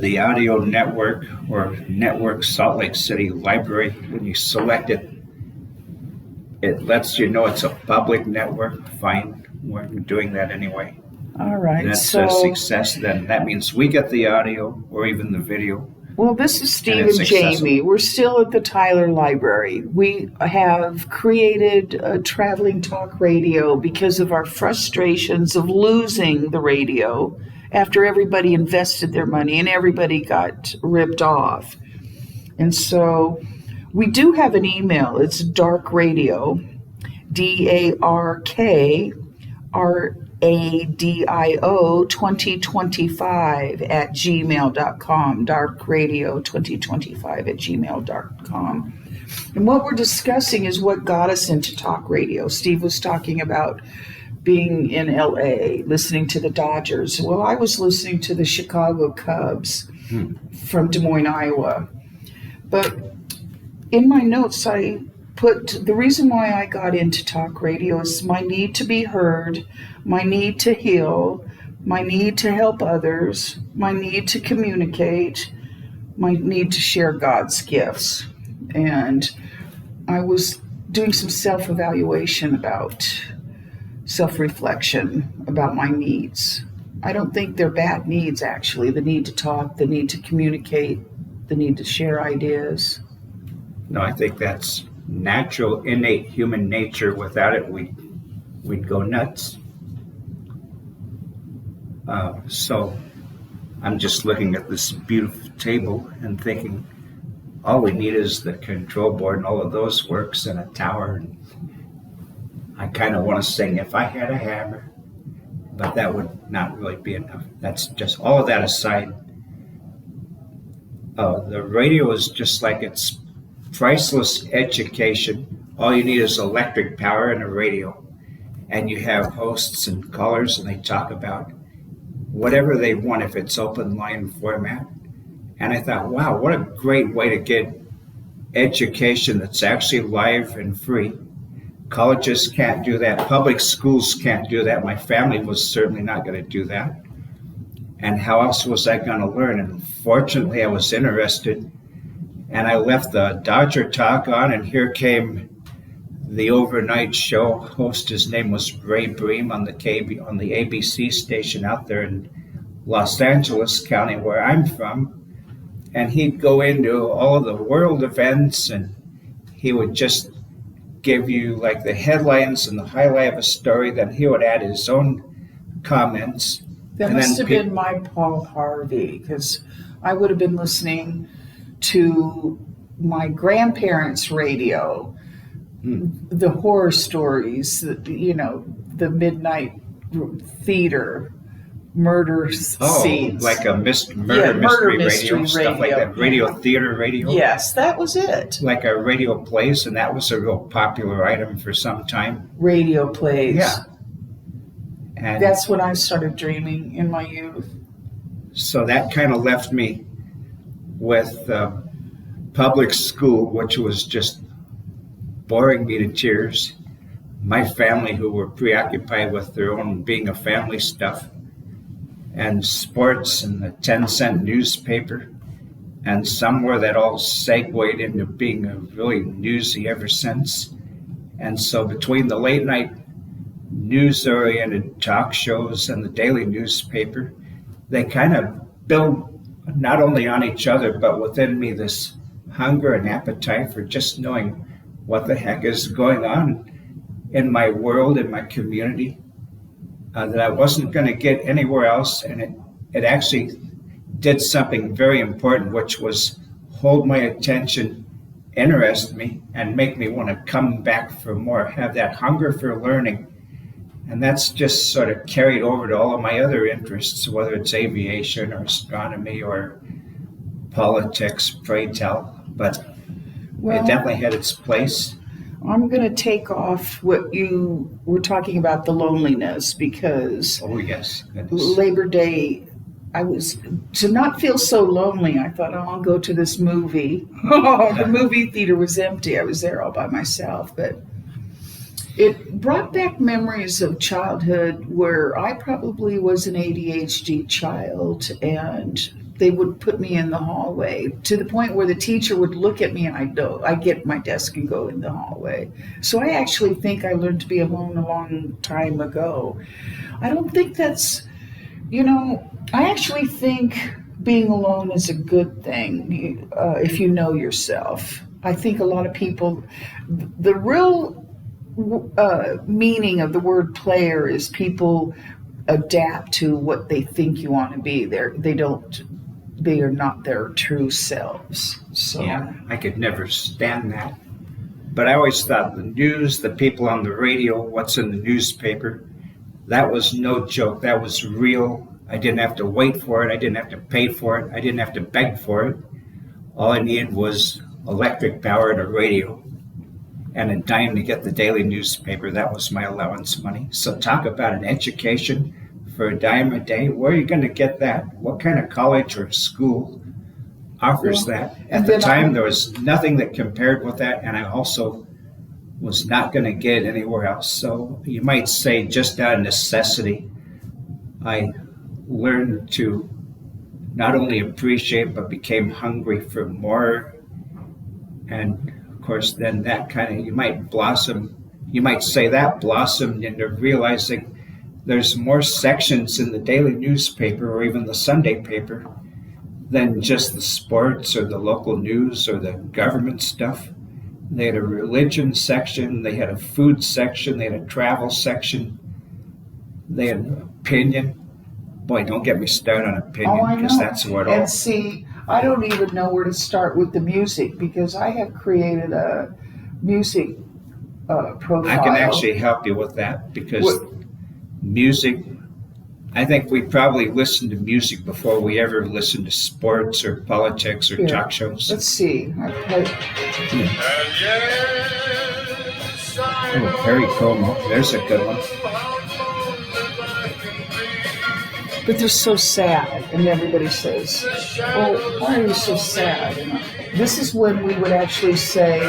The audio network or network Salt Lake City Library, when you select it, it lets you know it's a public network. Fine, we're doing that anyway. All right. And that's a success. Then that means we get the audio or even the video. Well, this is Steve and Jamie. We're still at the Tyler Library. We have created a traveling talk radio because of our frustrations of losing the radio after everybody invested their money and everybody got ripped off. And so we do have an email. It's Dark Radio, DARKRADIO 2025 at gmail.com, darkradio2025 at gmail.com. And what we're discussing is what got us into talk radio. Steve was talking about being in LA, listening to the Dodgers. Well, I was listening to the Chicago Cubs from Des Moines, Iowa. But in my notes, I put the reason why I got into talk radio is my need to be heard, my need to heal, my need to help others, my need to communicate, my need to share God's gifts. And I was doing some self-evaluation about self-reflection about my needs. I don't think they're bad needs, actually. The need to talk, the need to communicate, the need to share ideas. No, I think that's natural, innate human nature. Without it, we'd go nuts. So I'm just looking at this beautiful table and thinking, all we need is the control board and all of those works and a tower. And I kind of want to sing If I Had a Hammer, but that would not really be enough. That's just all of that aside. The radio is just like it's priceless education. All you need is electric power and a radio. And you have hosts and callers, and they talk about whatever they want if it's open line format. And I thought, wow, what a great way to get education that's actually live and free. Colleges can't do that. Public schools can't do that. My family was certainly not going to do that. And how else was I going to learn? And fortunately, I was interested. And I left the Dodger talk on, and here came the overnight show host. His name was Ray Bream on the ABC station out there in Los Angeles County, where I'm from. And he'd go into all of the world events, and he would just give you like the headlines and the highlight of a story. Then he would add his own comments. That must have been my Paul Harvey, because I would have been listening to my grandparents' radio, the horror stories, the midnight theater, murder scenes. Like a murder mystery radio, stuff like that. Radio theater radio? Yes, that was it. Like a radio plays, and that was a real popular item for some time. Radio plays. Yeah. And that's when I started dreaming in my youth. So that kind of left me with public school, which was just boring me to tears. My family, who were preoccupied with their own being a family stuff, and sports and the 10-cent newspaper. And somewhere that all segued into being a really newsy ever since. And so between the late night news-oriented talk shows and the daily newspaper, they kind of build not only on each other, but within me this hunger and appetite for just knowing what the heck is going on in my world, in my community, that I wasn't going to get anywhere else. And it actually did something very important, which was hold my attention, interest me, and make me want to come back for more, have that hunger for learning. And that's just sort of carried over to all of my other interests, whether it's aviation or astronomy or politics, pray tell. But it definitely had its place. I'm going to take off what you were talking about, the loneliness, because Labor Day, I was, to not feel so lonely, I thought, I'll go to this movie. The movie theater was empty. I was there all by myself. But it brought back memories of childhood where I probably was an ADHD child, and they would put me in the hallway to the point where the teacher would look at me and I get at my desk and go in the hallway. So I actually think I learned to be alone a long time ago. I don't think that's, I actually think being alone is a good thing if you know yourself. I think a lot of people, the real meaning of the word player is people adapt to what they think you want to be. They are not their true selves. So Yeah, I could never stand that. But I always thought the news, the people on the radio, what's in the newspaper, that was no joke. That was real. I didn't have to wait for it. I didn't have to pay for it. I didn't have to beg for it. All I needed was electric power and a radio and a dime to get the daily newspaper. That was my allowance money. So talk about an education for a dime a day. Where are you going to get that? What kind of college or school offers that? At the time, there was nothing that compared with that, and I also was not going to get it anywhere else. So you might say just out of necessity, I learned to not only appreciate but became hungry for more. And of course, then that kind of, you might say that blossomed into realizing there's more sections in the daily newspaper or even the Sunday paper than just the sports or the local news or the government stuff. They had a religion section, they had a food section, they had a travel section, they had an opinion. Boy, don't get me started on opinion, because that's what all... And see, I don't even know where to start with the music, because I have created a music profile. I can actually help you with that, because music, I think we probably listened to music before we ever listened to sports or politics or talk shows. Let's see. Oh, Perry Como. There's a good one. But they're so sad, and everybody says, "Oh, why are you so sad?" And this is when we would actually say,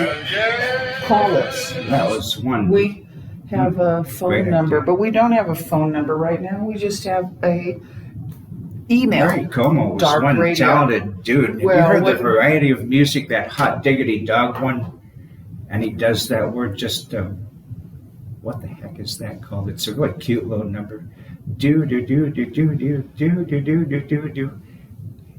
"Call us." That was one. We have a phone Great number, idea. but we don't have a phone number right now. We just have a email. Perry Como was Dark one Radio. talented dude. Have Well, you heard the variety of music, that Hot Diggity Dog one? And he does that word just, what the heck is that called? It's a really cute little number. Do, do, do, do, do, do, do, do, do, do, do, do.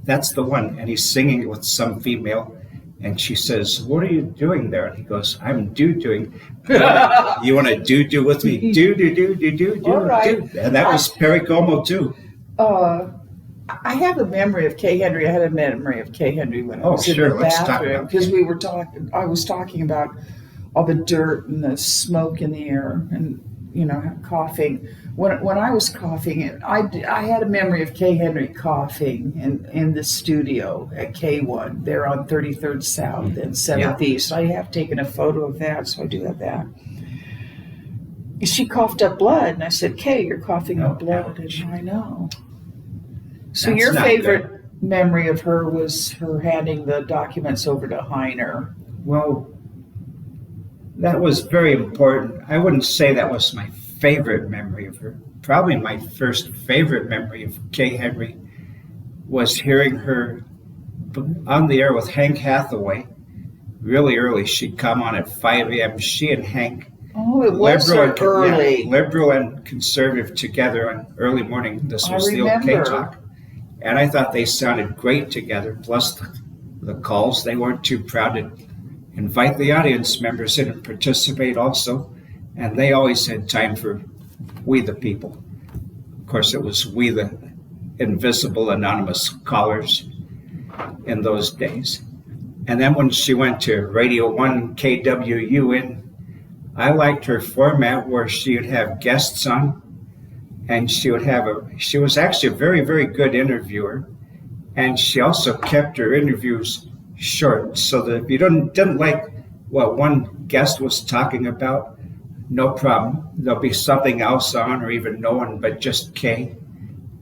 That's the one. And he's singing it with some female. And she says, "What are you doing there?" And he goes, "I'm doing. You want to do with me? Do, do, do, do, do, do, All right. do." And that was Perry Como too. I have a memory of Kay Henry. I had a memory of Kay Henry when I was in the Let's talk bathroom, about because I was talking about all the dirt and the smoke in the air, and coughing. When I was coughing, I had a memory of Kay Henry coughing in the studio at K1. They're on 33rd South and 7th East. I have taken a photo of that, so I do have that. She coughed up blood, and I said, "Kay, you're coughing up blood." And I know. So That's your not favorite memory of her was her handing the documents over to Heiner. Well, that was very important. I wouldn't say that was my favorite memory of her. Probably my first favorite memory of Kay Henry was hearing her on the air with Hank Hathaway really early. She'd come on at 5 a.m. She and Hank, Oh, it was so early. liberal and conservative together on early morning. This was the old K remember. Talk. And I thought they sounded great together. Plus the calls, they weren't too proud to invite the audience members in and participate also. And they always had time for We the People. Of course, it was We the Invisible Anonymous Callers in those days. And then when she went to Radio 1 KWUN, I liked her format where she would have guests on, and she was actually a very, very good interviewer. And she also kept her interviews short, so that if you didn't like what one guest was talking about, no problem. There'll be something else on, or even no one but just Kay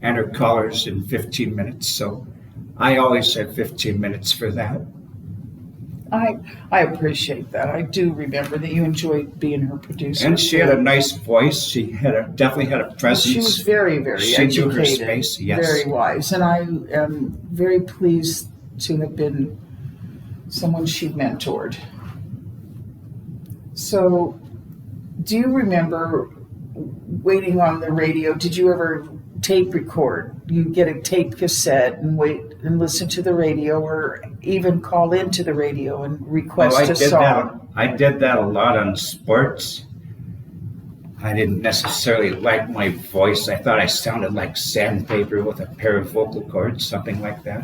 and her callers in 15 minutes. So I always had 15 minutes for that. I appreciate that. I do remember that you enjoyed being her producer. And she had a nice voice. She definitely had a presence. She was very, very she educated, knew her space. Yes. very wise, and I am very pleased to have been someone she mentored. So, do you remember waiting on the radio? Did you ever tape record? You get a tape cassette and wait and listen to the radio, or even call into the radio and request a song. I did that a lot on sports. I didn't necessarily like my voice. I thought I sounded like sandpaper with a pair of vocal cords, something like that.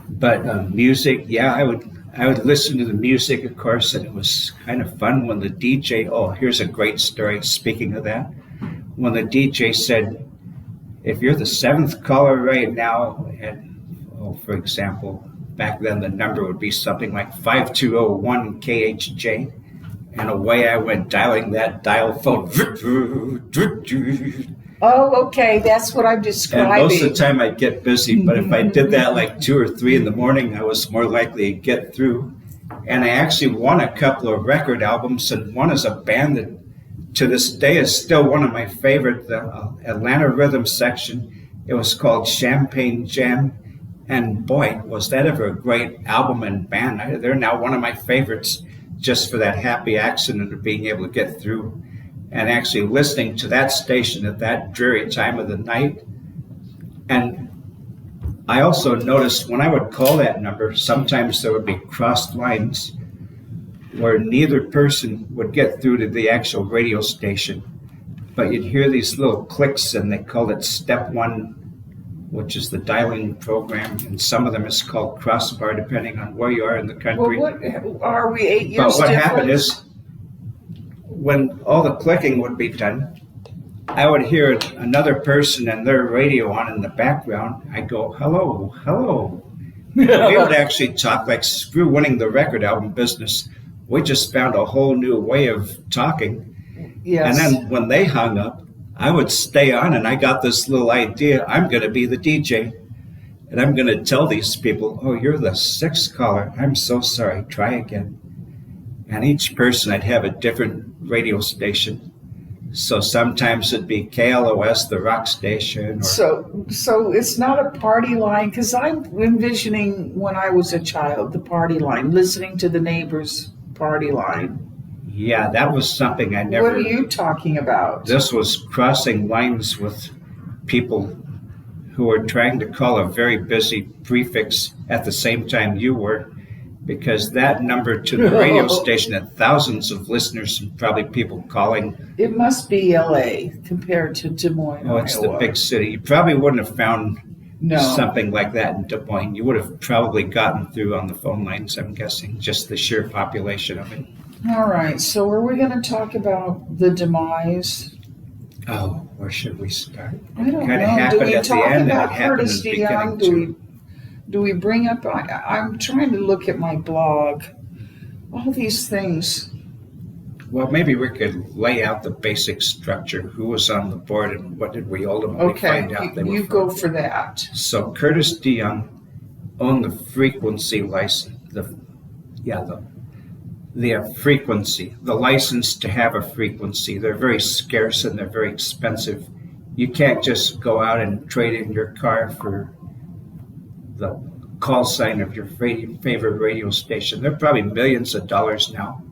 But music, yeah, I would listen to the music, of course, and it was kind of fun when the DJ. Oh, here's a great story. Speaking of that, when the DJ said, if you're the seventh caller right now, and for example, back then the number would be something like 5201 KHJ, and away I went dialing that dial phone. Oh, okay, that's what I'm describing. And most of the time I'd get busy, but if I did that like 2 or 3 in the morning, I was more likely to get through. And I actually won a couple of record albums, and one is a band that to this day is still one of my favorite, the Atlanta Rhythm Section. It was called Champagne Jam, and boy, was that ever a great album and band. They're now one of my favorites just for that happy accident of being able to get through and actually listening to that station at that dreary time of the night. And I also noticed when I would call that number, sometimes there would be crossed lines where neither person would get through to the actual radio station, but you'd hear these little clicks, and they called it Step 1, which is the dialing program, and some of them is called crossbar, depending on where you are in the country. Well, what are we 8 years But what difference? happened is, when all the clicking would be done, I would hear another person and their radio on in the background. I'd go, hello, hello. We would actually talk like, screw winning the record album business. We just found a whole new way of talking. Yes. And then when they hung up, I would stay on, and I got this little idea. I'm going to be the DJ, and I'm going to tell these people, oh, you're the 6th caller. I'm so sorry. Try again. And each person, I'd have a different radio station. So sometimes it'd be KLOS, the rock station. Or, so it's not a party line, because I'm envisioning when I was a child, the party line, listening to the neighbors' party line. yeah, that was something I never... What are you talking about? This was crossing lines with people who were trying to call a very busy prefix at the same time you were, because that number to the radio station had thousands of listeners and probably people calling. It must be LA compared to Des Moines, Oh, it's Iowa. the big city. You probably wouldn't have found No. something like that in Des Moines. You would have probably gotten through on the phone lines, I'm guessing, just the sheer population of it. All right, so are we going to talk about the demise? Oh, where should we start? I don't Kinda know. Do happened we at the talk end and about it happened Curtis in the DeYoung? beginning, Do we bring up? I'm trying to look at my blog. All these things. Well, maybe we could lay out the basic structure. Who was on the board and what did we ultimately Okay, find out they were you from? go for that. So Curtis DeYoung owned the frequency license, the frequency, the license to have a frequency. They're very scarce and they're very expensive. You can't just go out and trade in your car for the call sign of your favorite radio station. They're probably millions of dollars now.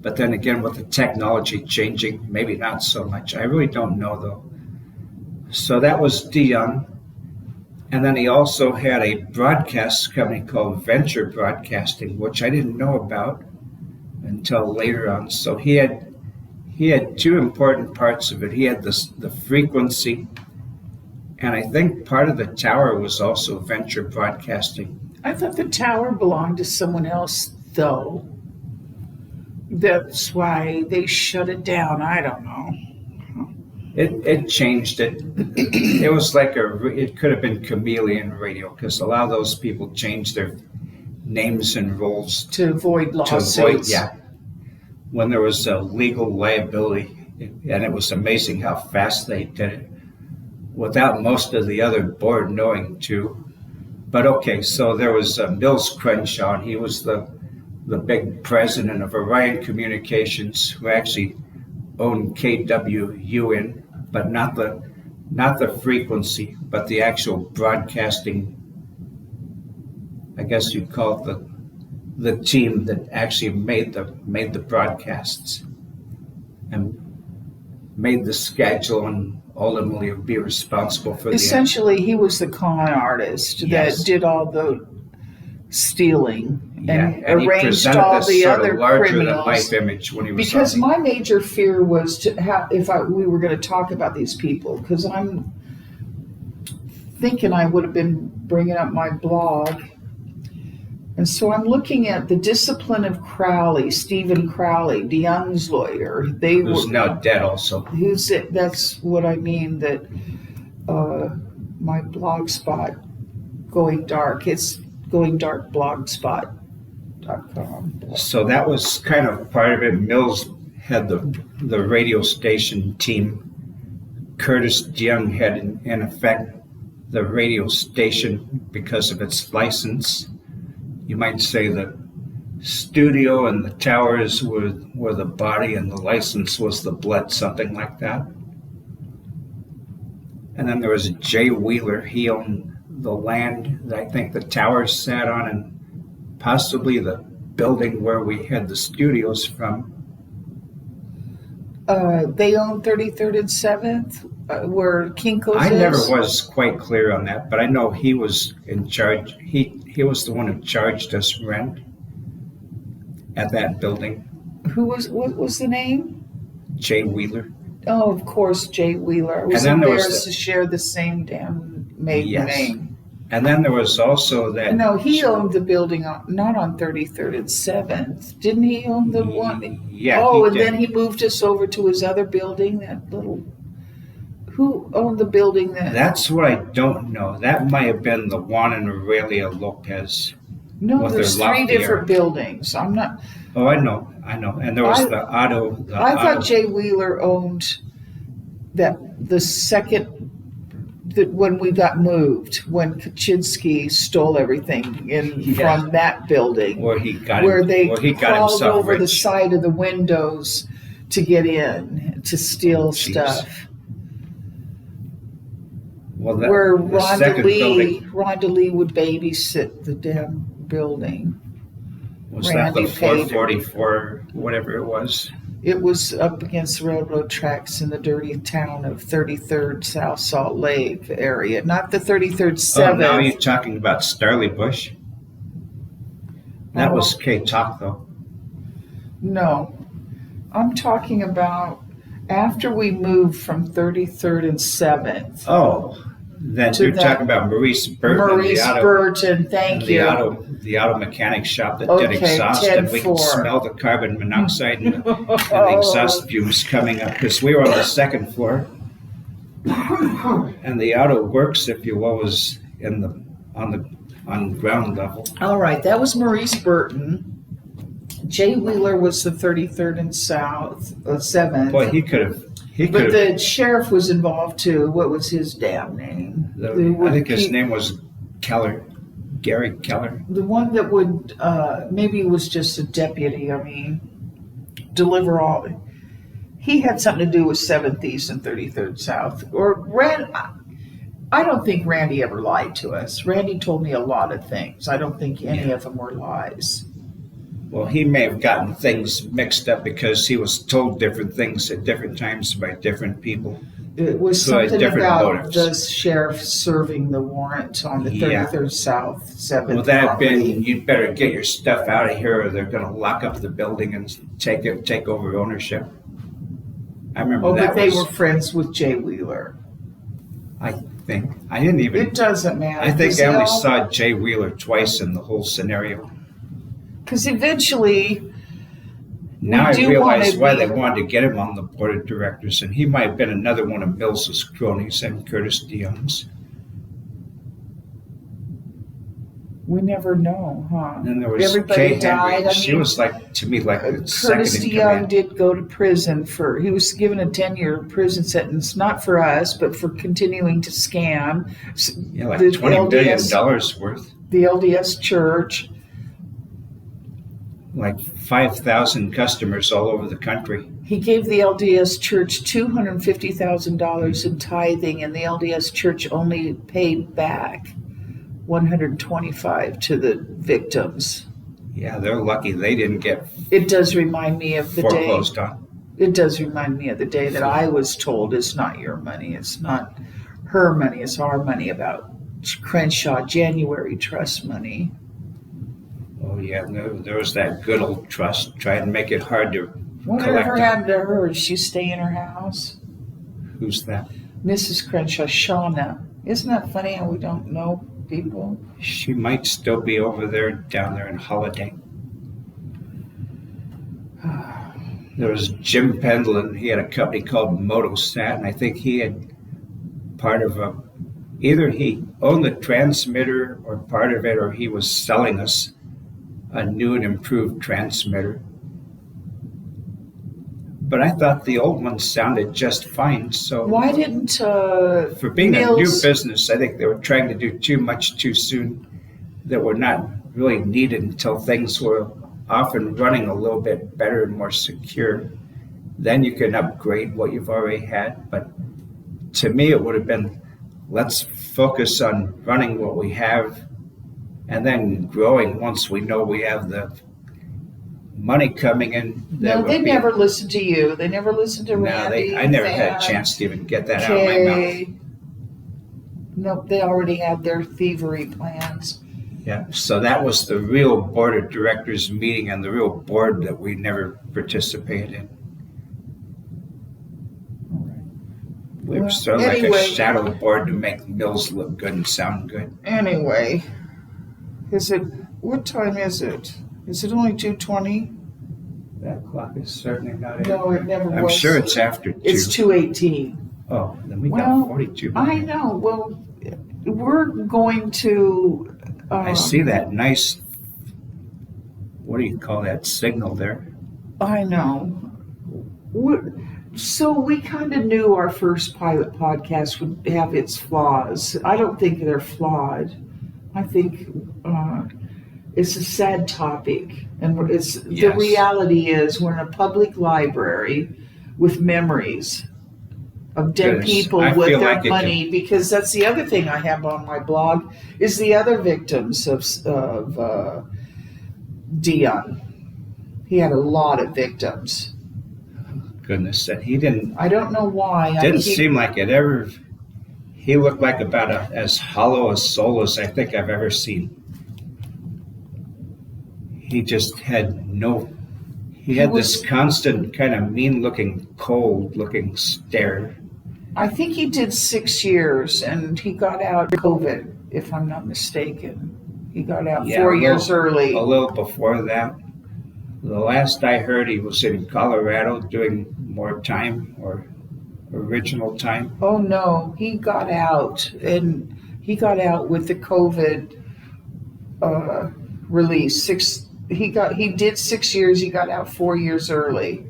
But then again, with the technology changing, maybe not so much. I really don't know, though. So that was DeYoung. And then he also had a broadcast company called Venture Broadcasting, which I didn't know about until later on. So he had two important parts of it. He had the frequency, and I think part of the tower was also Venture Broadcasting. I thought the tower belonged to someone else, though. That's why they shut it down. I don't know. It changed it. It was like it could have been Chameleon Radio, because a lot of those people changed their names and roles To avoid lawsuits. to avoid, when there was a legal liability. And it was amazing how fast they did it without most of the other board knowing too. But okay, so there was Mills Crenshaw, and he was the big president of Orion Communications, who actually owned KWUN, but not the frequency, but the actual broadcasting. I guess you'd call it the team that actually made the broadcasts and made the schedule and ultimately be responsible for Essentially, he was the con artist Yes. that did all the stealing and he arranged presented all this the sort other of larger than criminals. life image when he was Because on my major fear was to have, we were going to talk about these people, because I'm thinking I would have been bringing up my blog. And so I'm looking at the discipline of Crowley, Stephen Crowley, DeYoung's lawyer. who's now dead also. That's what I mean, that my blog spot, Going Dark, it's goingdarkblogspot.com. So that was kind of part of it. Mills had the radio station team. Curtis DeYoung had in effect the radio station because of its license. You might say the studio and the towers were the body and the license was the blood, something like that. And then there was Jay Wheeler. He owned the land that I think the towers sat on and possibly the building where we had the studios from. They own 33rd and 7th, where Kinko's I is. never was quite clear on that, but I know he was in charge. He was the one who charged us rent at that building. What was the name? Jay Wheeler. Oh, of course, Jay Wheeler. I was And then there was embarrassed to share the same damn maiden Yes. name. And then there was also that. No, he owned the building not on 33rd and 7th. Didn't he own the one? Yeah. Oh, he and did. then he moved us over to his other building, that little. Who owned the building that? That's what I don't know. That might have been the Juan and Aurelia Lopez. No, with there's their 3 lofty different buildings. I'm not. Oh, I know. And there was I the Otto. I thought Jay Wheeler owned the second. That when we got moved, when Kaczynski stole everything from that building, Where he got they got crawled himself over the rich. side of the windows to get in to steal Jeez. stuff. Well, Where the second building, Rhonda Lee would babysit the damn building. was that Randy the paid her. 444, whatever it was. It was up against railroad tracks in the dirty town of 33rd South Salt Lake area, not the 33rd Oh, now 7th. you're talking about Starley Bush. That Oh. was K-Talk, though. No, I'm talking about after we moved from 33rd and 7th. Oh, then To you're that- talking about Maurice Burton Maurice and the auto, Burton, thank you. the auto mechanic shop that did Okay, exhaust, and we could 10-4. smell the carbon monoxide and the exhaust fumes coming up because we were on the second floor, and the auto works, if you will, was on ground level. All right, that was Maurice Burton. Jay Wheeler was the 33rd and South, 7th. Boy, he could have. But the sheriff was involved too. What was his damn name? I think his name was Keller, Gary Keller. The one that would, maybe it was just a deputy, deliver all. He had something to do with 7th East and 33rd South. I don't think Randy ever lied to us. Randy told me a lot of things. I don't think any of them were lies. Well, he may have gotten things mixed up because he was told different things at different times by different people. It was So something different about motives. the sheriff serving the warrant on the 33rd South, 7th. Well, that had property. been, you'd better get your stuff out of here or they're going to lock up the building and take over ownership. I remember Oh, that but they was, were friends with Jay Wheeler. I think. I didn't even, It doesn't matter. I think I only saw Jay Wheeler twice in the whole scenario. Because eventually, Now I do realize wanna why be- they wanted to get him on the board of directors, and he might have been another one of Mills's cronies and Curtis DeYoung's. We never know, huh? And then there was Everybody Kay died. Henry. I She mean, was like, to me, like the second Curtis in DeYoung command. did go to prison he was given a 10-year prison sentence, not for us, but for continuing to scam. Yeah, like the $20 billion worth. The LDS Church. Like 5,000 customers all over the country. He gave the LDS Church $250,000 in tithing, and the LDS Church only paid back $125,000 to the victims. Yeah, they're lucky they didn't get It does remind me of the day. foreclosed on. It does remind me of the day that I was told it's not your money, it's not her money, it's our money, about Crenshaw January Trust money. Oh, yeah, there was that good old trust. Try and make it hard to Whatever collect. happened to her? Does she stay in her house? Who's that? Mrs. Crenshaw, Shauna. Isn't that funny how we don't know people? She might still be over there, down there in Holiday. There was Jim Pendleton. He had a company called Motosat, and I think he had part of either he owned the transmitter or part of it, or he was selling us a new and improved transmitter. But I thought the old one sounded just fine. So Why didn't for being a new Mills? business, I think they were trying to do too much too soon that were not really needed until things were off and running a little bit better and more secure. Then you can upgrade what you've already had. But to me, it would have been, let's focus on running what we have and then growing once we know we have the money coming in. No, they never listened to you. They never listened to No, Randy. I never had a Van, chance to even get that out of my mouth. Kay. Nope, they already had their thievery plans. Yeah, so that was the real board of directors meeting and the real board that we never participated in. We were Well, sort of like anyway. a shadow board to make Mills look good and sound good. Anyway, what time is it? Is it only 2:20? That clock is certainly not it. No, it never I'm was. sure it's after 2. It's 2:18. Oh, then we Well, got 42 I minutes. know. Well, we're going to. I see that nice, what do you call that signal there? I know. So we kind of knew our first pilot podcast would have its flaws. I don't think they're flawed. I think it's a sad topic, and the Yes. reality is we're in a public library with memories of dead Goodness, people I with feel their like it money, because that's the other thing I have on my blog is the other victims of Dion. He had a lot of victims. Goodness, and he didn't I don't know why. seem like it ever. He looked like about as hollow a soul as I think I've ever seen. He just had he had this constant kind of mean-looking, cold-looking stare. I think he did 6 years, and he got out COVID, if I'm not mistaken. He got out Yeah, 4 a years early. A little before that. The last I heard, he was in Colorado doing more time or original time. Oh no, he got out, and he got out with the COVID release. He did 6 years. He got out 4 years early.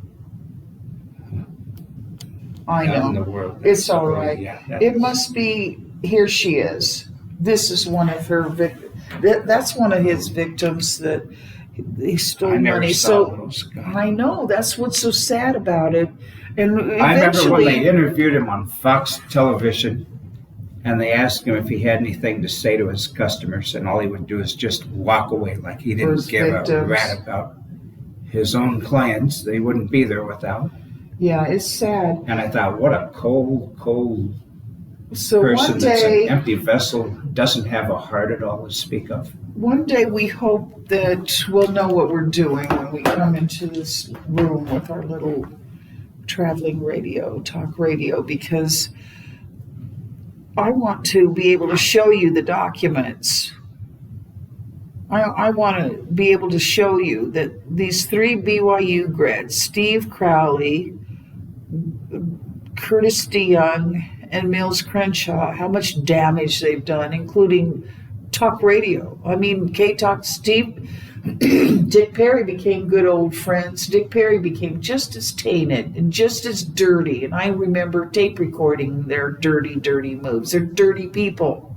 I Out in know. the world. It's all right. Yeah, It must be. Here she is. This is one of her that's one of his victims that he stole I never money. saw So those guys. I know that's what's so sad about it. And I remember when they eventually, interviewed him on Fox television and they asked him if he had anything to say to his customers, and all he would do is just walk away like he didn't his give a victims. rat about his own clients. They wouldn't be there without. yeah, it's sad. And I thought, what a cold So person one that's an day, empty vessel, doesn't have a heart at all to speak of. we hope that we'll know what we're doing when we come into this room with our little traveling talk radio, because I want to be able to show you the documents. I want to be able to show you that these 3 BYU grads, Steve Crowley, Curtis DeYoung, and Mills Crenshaw, how much damage they've done, including Talk Radio. I mean, K-Talk, Steve, Dick Perry became good old friends. Dick Perry became just as tainted and just as dirty. And I remember tape recording their dirty, dirty moves. They're dirty people.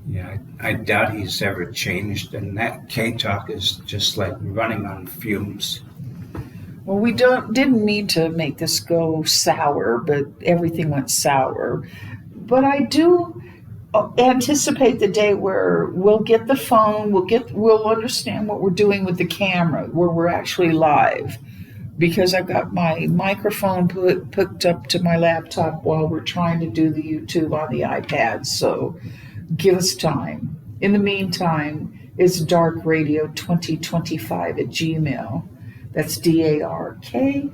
Yeah, I doubt he's ever changed, and that K-Talk is just like running on fumes. Well, we didn't mean to make this go sour, but everything went sour. But I do anticipate the day where we'll get the phone, we'll understand what we're doing with the camera, where we're actually live, because I've got my microphone hooked up to my laptop while we're trying to do the YouTube on the iPad. So give us time. In the meantime, it's darkradio2025 at Gmail. That's DARKRADIO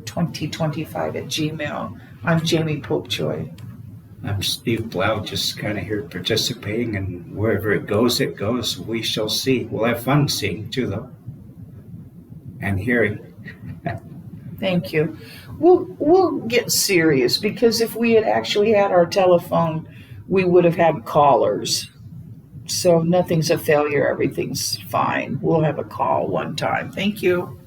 2025 at Gmail. I'm Jamie Popejoy. I'm Steve Blau, just kind of here participating, and wherever it goes, we shall see. We'll have fun seeing too, though, and hearing. Thank you. We'll get serious, because if we had actually had our telephone, we would have had callers. So nothing's a failure. Everything's fine. We'll have a call one time. Thank you.